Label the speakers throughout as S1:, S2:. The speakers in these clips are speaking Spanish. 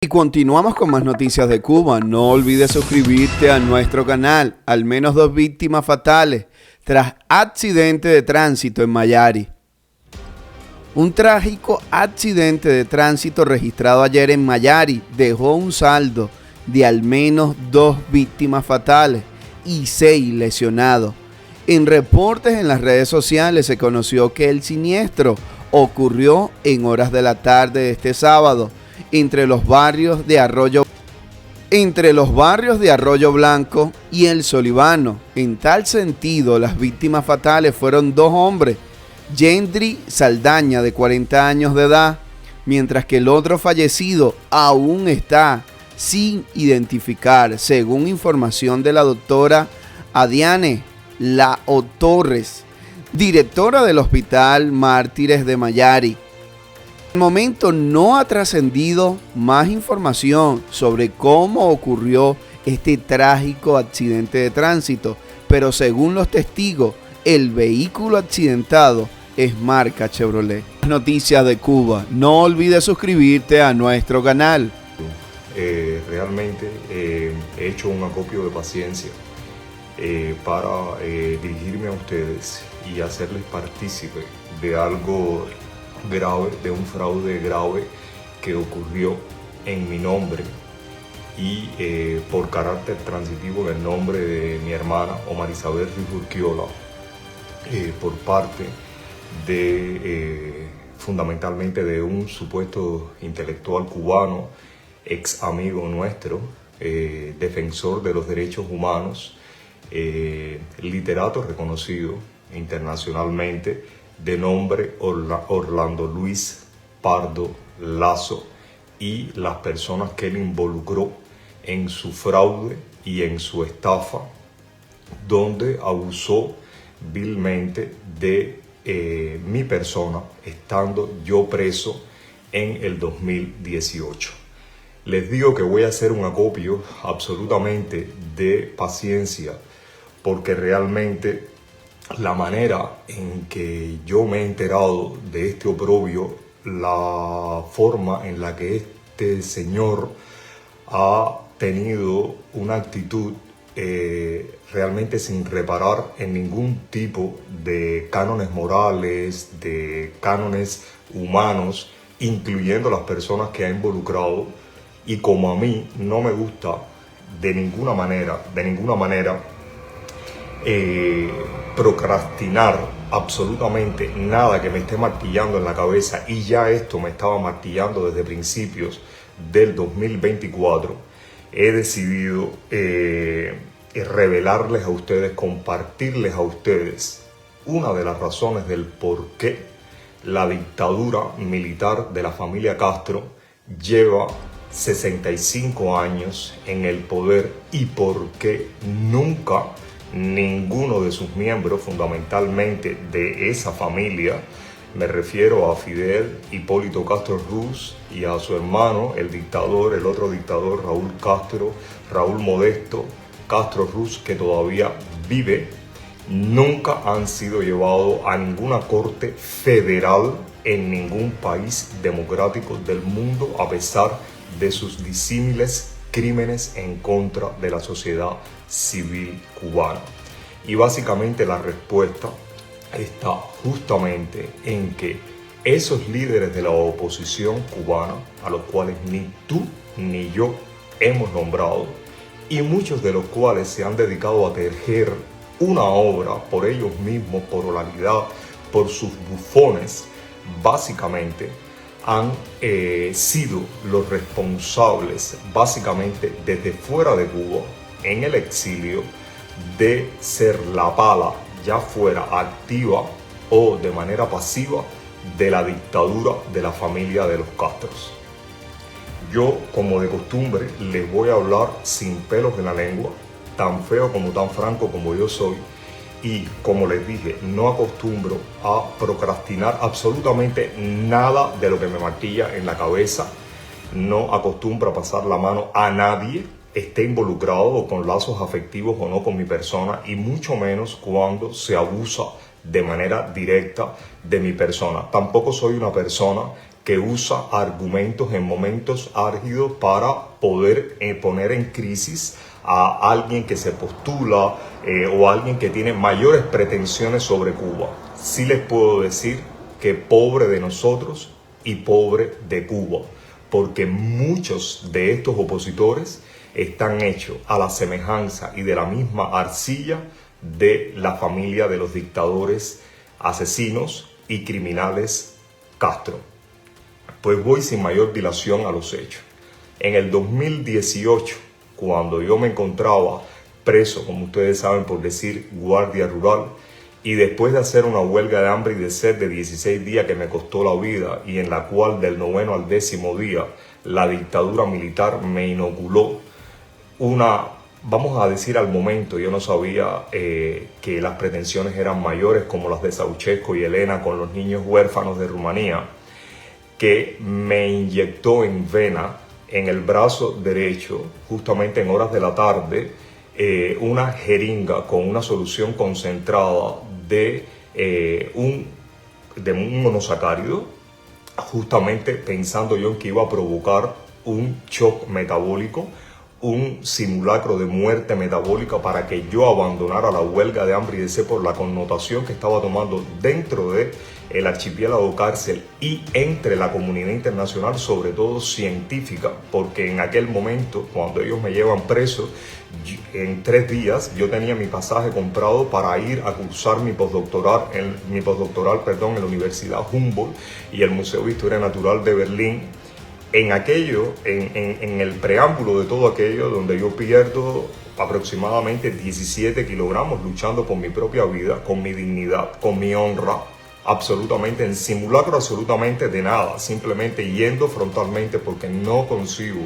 S1: Y continuamos con más noticias de Cuba. No olvides suscribirte a nuestro canal. Al menos 2 víctimas fatales tras accidente de tránsito en Mayari. Un trágico accidente de tránsito registrado ayer en Mayari dejó un saldo de al menos 2 víctimas fatales y 6 lesionados. En reportes en las redes sociales se conoció que el siniestro ocurrió en horas de la tarde de este sábado entre los barrios de Arroyo Blanco y El Solivano. En tal sentido, las víctimas fatales fueron 2 hombres, Yendri Saldaña, de 40 años de edad, mientras que el otro fallecido aún está sin identificar, según información de la doctora Adiane Lao Torres, directora del Hospital Mártires de Mayari. Al momento no ha trascendido más información sobre cómo ocurrió este trágico accidente de tránsito, pero según los testigos, el vehículo accidentado es marca Chevrolet. Noticias de Cuba. No olvides suscribirte a nuestro canal.
S2: Realmente he hecho un acopio de paciencia para dirigirme a ustedes y hacerles partícipe de algo grave, de un fraude grave que ocurrió en mi nombre y por carácter transitivo en el nombre de mi hermana Omar Isabel Ruiz Urquiola, por parte de fundamentalmente de un supuesto intelectual cubano, ex amigo nuestro, defensor de los derechos humanos, literato reconocido internacionalmente, de nombre Orlando Luis Pardo Lazo, y las personas que él involucró en su fraude y en su estafa, donde abusó vilmente de mi persona, estando yo preso en el 2018. Les digo que voy a hacer un acopio absolutamente de paciencia, porque realmente la manera en que yo me he enterado de este oprobio, la forma en la que este señor ha tenido una actitud realmente sin reparar en ningún tipo de cánones morales, de cánones humanos, incluyendo las personas que ha involucrado, y como a mí no me gusta de ninguna manera, procrastinar absolutamente nada que me esté martillando en la cabeza, y ya esto me estaba martillando desde principios del 2024, he decidido revelarles a ustedes, compartirles a ustedes una de las razones del por qué la dictadura militar de la familia Castro lleva 65 años en el poder y por qué nunca ninguno de sus miembros, fundamentalmente de esa familia, me refiero a Fidel Hipólito Castro Ruz y a su hermano, el otro dictador, Raúl Modesto Castro Ruz, que todavía vive, nunca han sido llevados a ninguna corte federal en ningún país democrático del mundo, a pesar de sus disímiles crímenes en contra de la sociedad civil cubana. Y básicamente la respuesta está justamente en que esos líderes de la oposición cubana, a los cuales ni tú ni yo hemos nombrado, y muchos de los cuales se han dedicado a tejer una obra por ellos mismos, por oralidad, por sus bufones, básicamente han sido los responsables, básicamente desde fuera de Cuba, en el exilio, de ser la pala, ya fuera activa o de manera pasiva, de la dictadura de la familia de los Castros. Yo, como de costumbre, les voy a hablar sin pelos en la lengua, tan feo como tan franco como yo soy, y como les dije, no acostumbro a procrastinar absolutamente nada de lo que me martilla en la cabeza. No acostumbro a pasar la mano a nadie, esté involucrado o con lazos afectivos o no con mi persona, y mucho menos cuando se abusa de manera directa de mi persona. Tampoco soy una persona que usa argumentos en momentos álgidos para poder poner en crisis a alguien que se postula o a alguien que tiene mayores pretensiones sobre Cuba. Sí les puedo decir que pobre de nosotros y pobre de Cuba, porque muchos de estos opositores están hechos a la semejanza y de la misma arcilla de la familia de los dictadores, asesinos y criminales Castro. Pues voy sin mayor dilación a los hechos. En el 2018, cuando yo me encontraba preso, como ustedes saben, por decir guardia rural, y después de hacer una huelga de hambre y de sed de 16 días que me costó la vida y en la cual del 9º al 10º día la dictadura militar me inoculó una, vamos a decir al momento, yo no sabía que las pretensiones eran mayores como las de Ceausescu y Elena con los niños huérfanos de Rumanía, que me inyectó en vena, en el brazo derecho, justamente en horas de la tarde, una jeringa con una solución concentrada de un monosacárido, justamente pensando yo en que iba a provocar un shock metabólico, un simulacro de muerte metabólica para que yo abandonara la huelga de hambre y de sed por la connotación que estaba tomando dentro de el archipiélago cárcel y entre la comunidad internacional, sobre todo científica, porque en aquel momento, cuando ellos me llevan preso, en 3 días yo tenía mi pasaje comprado para ir a cursar mi postdoctoral en la Universidad Humboldt y el Museo de Historia Natural de Berlín. En el preámbulo de todo aquello, donde yo pierdo aproximadamente 17 kilogramos luchando por mi propia vida, con mi dignidad, con mi honra, absolutamente en simulacro absolutamente de nada, simplemente yendo frontalmente porque no consigo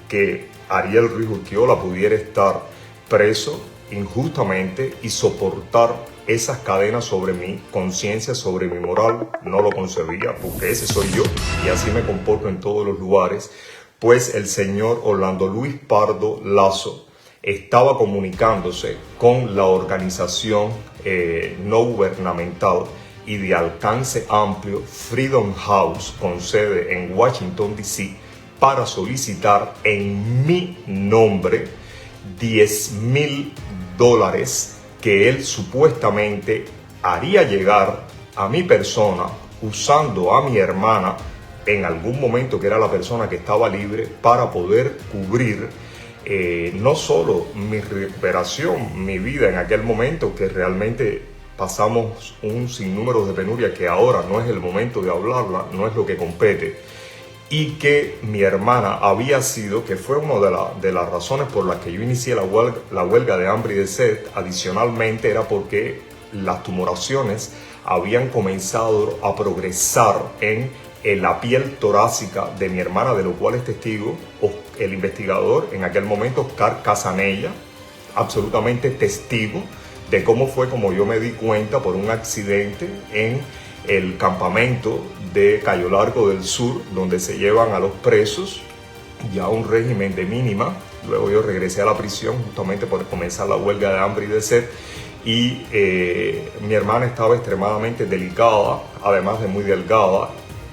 S2: que Ariel Ruiz Urquiola pudiera estar preso injustamente y soportar esas cadenas sobre mi conciencia, sobre mi moral. No lo concebía, porque ese soy yo y así me comporto en todos los lugares. Pues el señor Orlando Luis Pardo Lazo estaba comunicándose con la organización no gubernamental y de alcance amplio Freedom House, con sede en Washington, D.C., para solicitar en mi nombre $10,000 que él supuestamente haría llegar a mi persona usando a mi hermana en algún momento, que era la persona que estaba libre, para poder cubrir no solo mi recuperación, mi vida en aquel momento, que realmente pasamos un sinnúmero de penurias que ahora no es el momento de hablarla, no es lo que compete, y que mi hermana había sido, que fue una de las razones por las que yo inicié la huelga de hambre y de sed, adicionalmente era porque las tumoraciones habían comenzado a progresar en la piel torácica de mi hermana, de lo cual es testigo el investigador en aquel momento, Oscar Casanella, absolutamente testigo de cómo fue como yo me di cuenta por un accidente en el campamento de Cayo Largo del Sur, donde se llevan a los presos ya un régimen de mínima. Luego yo regresé a la prisión justamente por comenzar la huelga de hambre y de sed, y mi hermana estaba extremadamente delicada, además de muy delgada.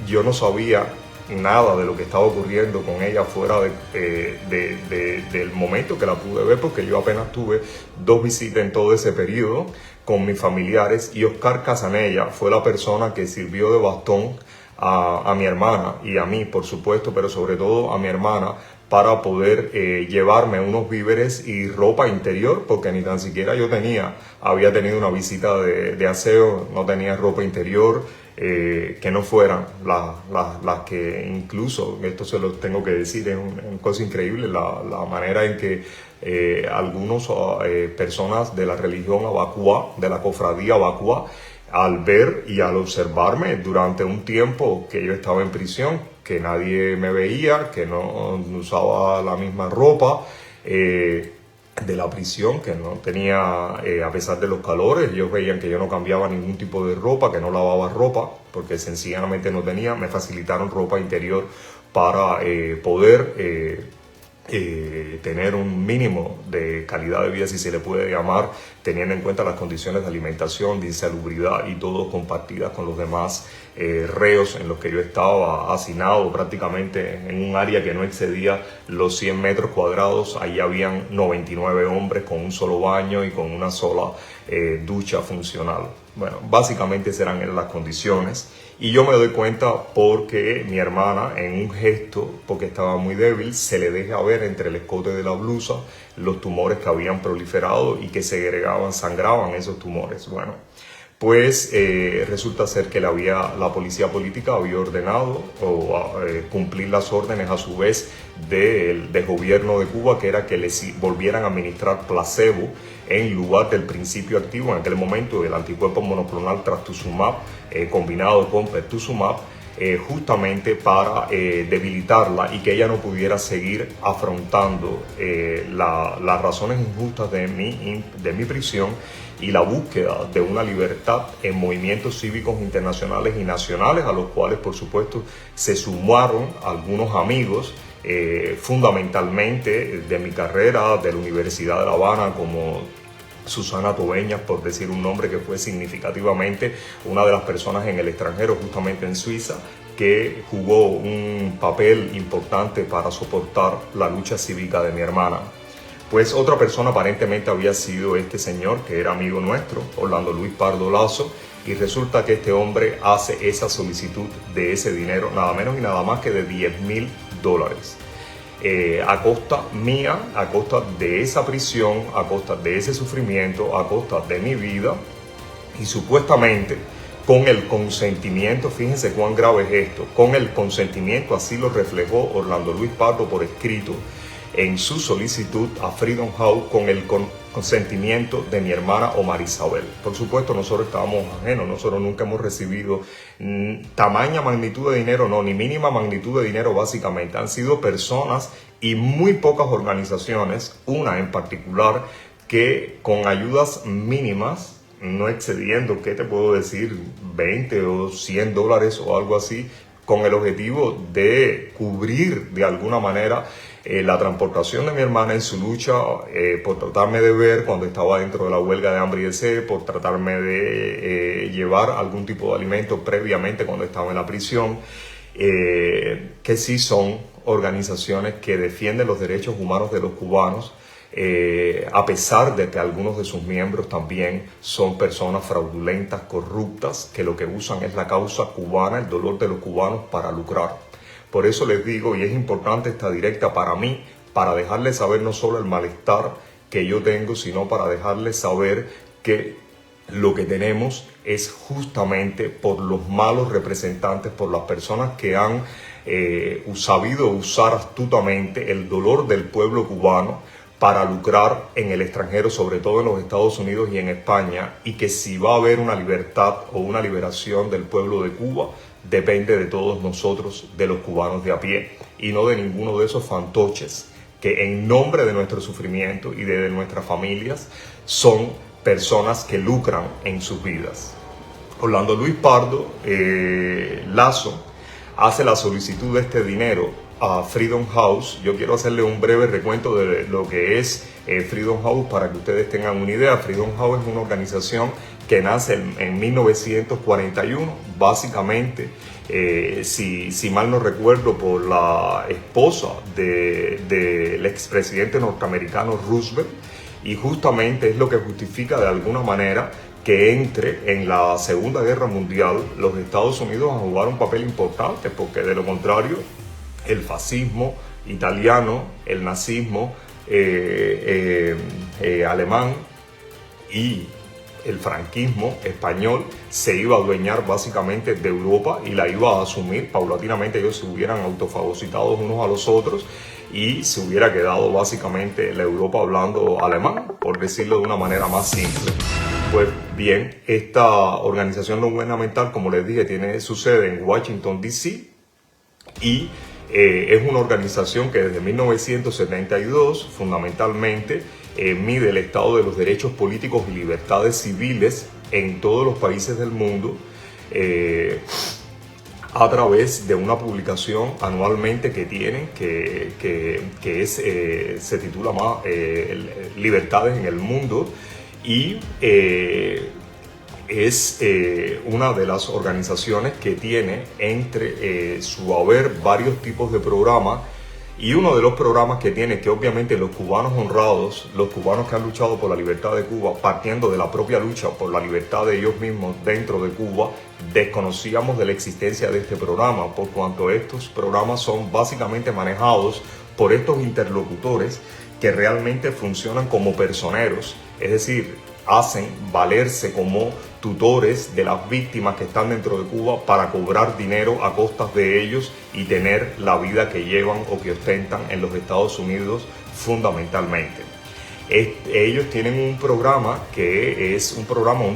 S2: Yo no sabía nada de lo que estaba ocurriendo con ella fuera del momento que la pude ver, porque yo apenas tuve 2 visitas en todo ese periodo con mis familiares, y Oscar Casanella fue la persona que sirvió de bastón a mi hermana y a mí, por supuesto, pero sobre todo a mi hermana, para poder llevarme unos víveres y ropa interior, porque ni tan siquiera yo había tenido una visita de aseo, no tenía ropa interior, que no fueran las que, incluso, esto se lo tengo que decir, es una cosa increíble, la manera en que algunas personas de la religión Abacuá, de la cofradía Abacuá, al ver y al observarme durante un tiempo que yo estaba en prisión, que nadie me veía, que no usaba la misma ropa de la prisión, que no tenía, a pesar de los calores, ellos veían que yo no cambiaba ningún tipo de ropa, que no lavaba ropa, porque sencillamente no tenía. Me facilitaron ropa interior para poder tener un mínimo de calidad de vida, si se le puede llamar, teniendo en cuenta las condiciones de alimentación, de insalubridad y todo compartidas con los demás reos en los que yo estaba hacinado prácticamente en un área que no excedía los 100 metros cuadrados. Allí habían 99 hombres con un solo baño y con una sola ducha funcional. Bueno, básicamente esas eran las condiciones. Y yo me doy cuenta porque mi hermana, en un gesto, porque estaba muy débil, se le deja ver entre el escote de la blusa los tumores que habían proliferado y que segregaban, sangraban esos tumores. Bueno, pues resulta ser que la policía política había ordenado cumplir las órdenes a su vez del gobierno de Cuba, que era que les volvieran a administrar placebo en lugar del principio activo en aquel momento del anticuerpo monoclonal trastuzumab combinado con pertuzumab, justamente para debilitarla y que ella no pudiera seguir afrontando las razones injustas de mi prisión y la búsqueda de una libertad en movimientos cívicos internacionales y nacionales, a los cuales por supuesto se sumaron algunos amigos, fundamentalmente de mi carrera, de la Universidad de La Habana, como Susana Tobeñas, por decir un nombre que fue significativamente una de las personas en el extranjero, justamente en Suiza, que jugó un papel importante para soportar la lucha cívica de mi hermana. Pues otra persona aparentemente había sido este señor, que era amigo nuestro, Orlando Luis Pardo Lazo, y resulta que este hombre hace esa solicitud de ese dinero, nada menos y nada más que de $10,000. A costa mía, a costa de esa prisión, a costa de ese sufrimiento, a costa de mi vida, y supuestamente con el consentimiento, fíjense cuán grave es esto, con el consentimiento, así lo reflejó Orlando Luis Pardo por escrito en su solicitud a Freedom House, con el consentimiento de mi hermana Omar Isabel. Por supuesto, nosotros estábamos ajenos, nosotros nunca hemos recibido tamaña magnitud de dinero, no, ni mínima magnitud de dinero básicamente. Han sido personas y muy pocas organizaciones, una en particular, que con ayudas mínimas, no excediendo, ¿qué te puedo decir?, 20 o 100 dólares o algo así, con el objetivo de cubrir de alguna manera la transportación de mi hermana en su lucha por tratarme de ver cuando estaba dentro de la huelga de hambre y de sed, por tratarme de llevar algún tipo de alimento previamente cuando estaba en la prisión, que sí son organizaciones que defienden los derechos humanos de los cubanos, a pesar de que algunos de sus miembros también son personas fraudulentas, corruptas, que lo que usan es la causa cubana, el dolor de los cubanos para lucrar. Por eso les digo, y es importante esta directa para mí, para dejarles saber no solo el malestar que yo tengo, sino para dejarles saber que lo que tenemos es justamente por los malos representantes, por las personas que han sabido usar astutamente el dolor del pueblo cubano para lucrar en el extranjero, sobre todo en los Estados Unidos y en España, y que si va a haber una libertad o una liberación del pueblo de Cuba, depende de todos nosotros, de los cubanos de a pie, y no de ninguno de esos fantoches que en nombre de nuestro sufrimiento y de nuestras familias son personas que lucran en sus vidas. Orlando Luis Pardo Lazo hace la solicitud de este dinero a Freedom House. Yo quiero hacerle un breve recuento de lo que es Freedom House para que ustedes tengan una idea. Freedom House es una organización que nace en 1941, básicamente, si mal no recuerdo, por la esposa del expresidente norteamericano Roosevelt, y justamente es lo que justifica de alguna manera que entre en la Segunda Guerra Mundial los Estados Unidos a jugar un papel importante, porque de lo contrario el fascismo italiano, el nazismo alemán y el franquismo español se iba a adueñar básicamente de Europa y la iba a asumir paulatinamente. Ellos se hubieran autofagocitado unos a los otros y se hubiera quedado básicamente la Europa hablando alemán, por decirlo de una manera más simple. Pues bien, esta organización no gubernamental, como les dije, su sede en Washington, D.C. y es una organización que desde 1972 fundamentalmente mide el estado de los derechos políticos y libertades civiles en todos los países del mundo, a través de una publicación anualmente que tienen, se titula Libertades en el Mundo, y es una de las organizaciones que tiene entre su haber varios tipos de programas, y uno de los programas que tiene, que obviamente los cubanos honrados, los cubanos que han luchado por la libertad de Cuba, partiendo de la propia lucha por la libertad de ellos mismos dentro de Cuba, desconocíamos de la existencia de este programa, por cuanto estos programas son básicamente manejados por estos interlocutores que realmente funcionan como personeros, es decir, hacen valerse como tutores de las víctimas que están dentro de Cuba para cobrar dinero a costas de ellos y tener la vida que llevan o que ostentan en los Estados Unidos fundamentalmente. Ellos tienen un programa que es un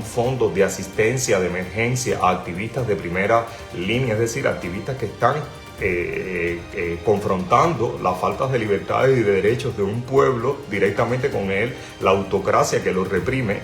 S2: fondo de asistencia de emergencia a activistas de primera línea, es decir, activistas que están confrontando las faltas de libertades y de derechos de un pueblo directamente con él, la autocracia que los reprime,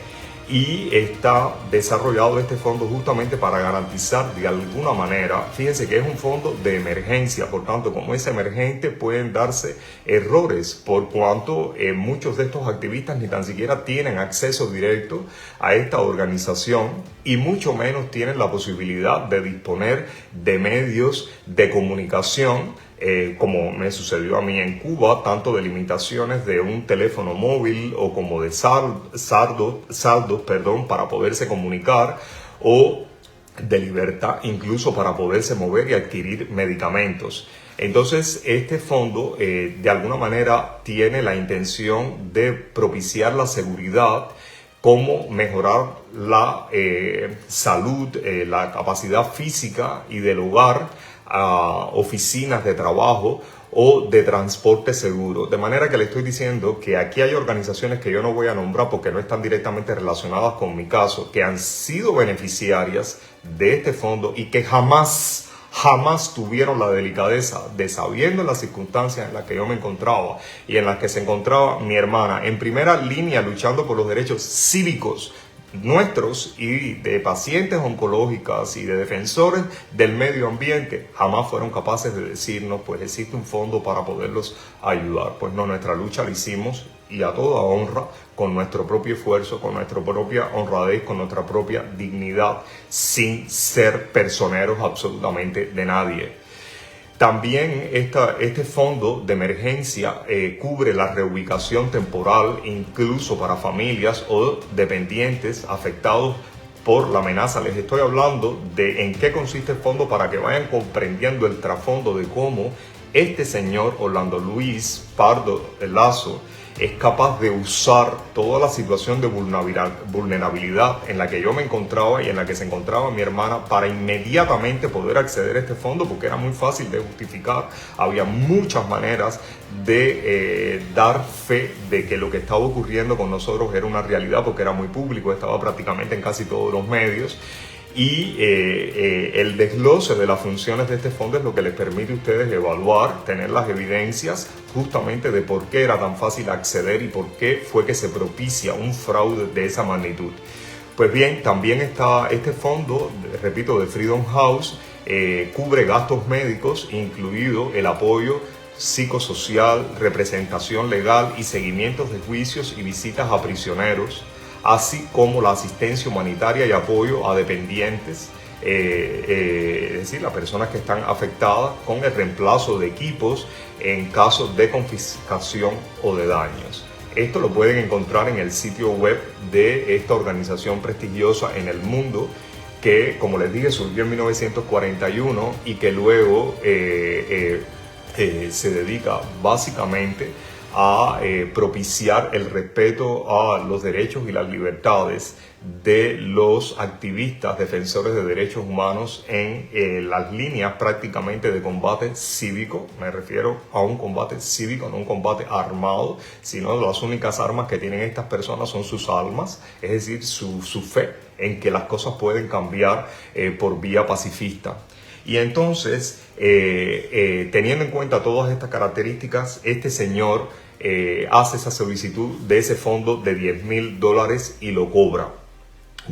S2: y está desarrollado este fondo justamente para garantizar de alguna manera, fíjense que es un fondo de emergencia, por tanto como es emergente pueden darse errores por cuanto muchos de estos activistas ni tan siquiera tienen acceso directo a esta organización y mucho menos tienen la posibilidad de disponer de medios de comunicación, como me sucedió a mí en Cuba, tanto de limitaciones de un teléfono móvil o como de saldos para poderse comunicar, o de libertad incluso para poderse mover y adquirir medicamentos. Entonces este fondo de alguna manera tiene la intención de propiciar la seguridad, cómo mejorar la salud, la capacidad física y del hogar, a oficinas de trabajo o de transporte seguro. De manera que le estoy diciendo que aquí hay organizaciones que yo no voy a nombrar porque no están directamente relacionadas con mi caso, que han sido beneficiarias de este fondo y que jamás tuvieron la delicadeza de, sabiendo las circunstancias en las que yo me encontraba y en las que se encontraba mi hermana, en primera línea luchando por los derechos cívicos nuestros y de pacientes oncológicas y de defensores del medio ambiente, jamás fueron capaces de decirnos pues existe un fondo para poderlos ayudar. Pues no, nuestra lucha la hicimos, y a toda honra, con nuestro propio esfuerzo, con nuestra propia honradez, con nuestra propia dignidad, sin ser personeros absolutamente de nadie. También este fondo de emergencia cubre la reubicación temporal incluso para familias o dependientes afectados por la amenaza. Les estoy hablando de en qué consiste el fondo para que vayan comprendiendo el trasfondo de cómo este señor Orlando Luis Pardo Lazo es capaz de usar toda la situación de vulnerabilidad en la que yo me encontraba y en la que se encontraba mi hermana para inmediatamente poder acceder a este fondo, porque era muy fácil de justificar. Había muchas maneras de dar fe de que lo que estaba ocurriendo con nosotros era una realidad, porque era muy público, estaba prácticamente en casi todos los medios. Y el desglose de las funciones de este fondo es lo que les permite a ustedes evaluar, tener las evidencias justamente de por qué era tan fácil acceder y por qué fue que se propicia un fraude de esa magnitud. Pues bien, también está este fondo, repito, de Freedom House, cubre gastos médicos, incluido el apoyo psicosocial, representación legal y seguimientos de juicios y visitas a prisioneros, así como la asistencia humanitaria y apoyo a dependientes, es decir, las personas que están afectadas, con el reemplazo de equipos en casos de confiscación o de daños. Esto lo pueden encontrar en el sitio web de esta organización prestigiosa en el mundo, que, como les dije, surgió en 1941 y que luego se dedica básicamente a propiciar el respeto a los derechos y las libertades de los activistas defensores de derechos humanos en las líneas prácticamente de combate cívico. Me refiero a un combate cívico, no un combate armado, sino las únicas armas que tienen estas personas son sus almas, es decir, su fe en que las cosas pueden cambiar por vía pacifista. Y entonces, teniendo en cuenta todas estas características, este señor hace esa solicitud de ese fondo de $10,000 y lo cobra.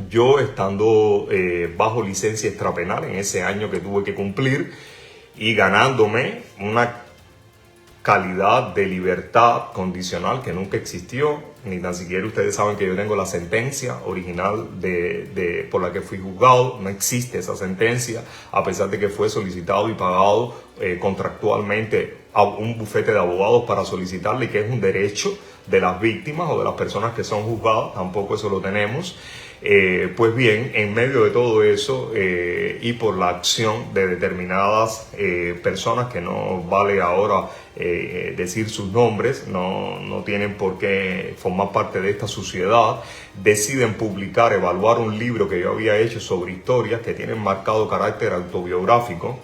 S2: yo estando bajo licencia extrapenal en ese año que tuve que cumplir y ganándome una calidad de libertad condicional que nunca existió, ni tan siquiera ustedes saben que yo tengo la sentencia original por la que fui juzgado. No existe esa sentencia, a pesar de que fue solicitado y pagado contractualmente a un bufete de abogados para solicitarle, y que es un derecho de las víctimas o de las personas que son juzgadas. Tampoco eso lo tenemos. Pues bien, en medio de todo eso y por la acción de determinadas personas que no vale ahora decir sus nombres, no tienen por qué formar parte de esta sociedad, deciden publicar, evaluar un libro que yo había hecho sobre historias que tienen marcado carácter autobiográfico,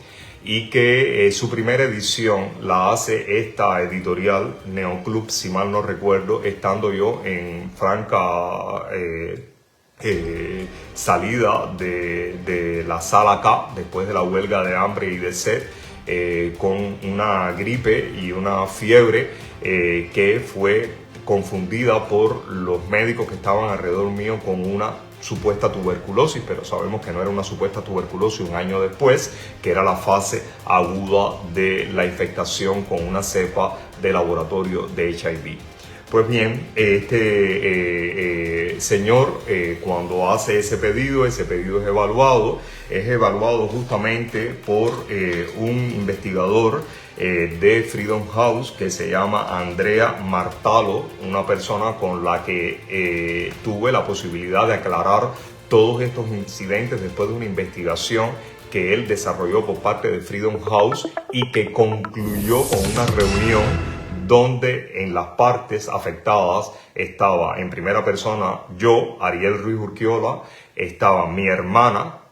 S2: y que su primera edición la hace esta editorial Neoclub, si mal no recuerdo, estando yo en franca salida de la sala K después de la huelga de hambre y de sed, con una gripe y una fiebre que fue confundida por los médicos que estaban alrededor mío con una supuesta tuberculosis, pero sabemos que no era una supuesta tuberculosis un año después, que era la fase aguda de la infectación con una cepa de laboratorio de HIV. Pues bien, este señor, cuando hace ese pedido es evaluado justamente por un investigador de Freedom House que se llama Andrea Martalo, una persona con la que tuve la posibilidad de aclarar todos estos incidentes después de una investigación que él desarrolló por parte de Freedom House y que concluyó con una reunión donde en las partes afectadas estaba en primera persona yo, Ariel Ruiz Urquiola, estaba mi hermana,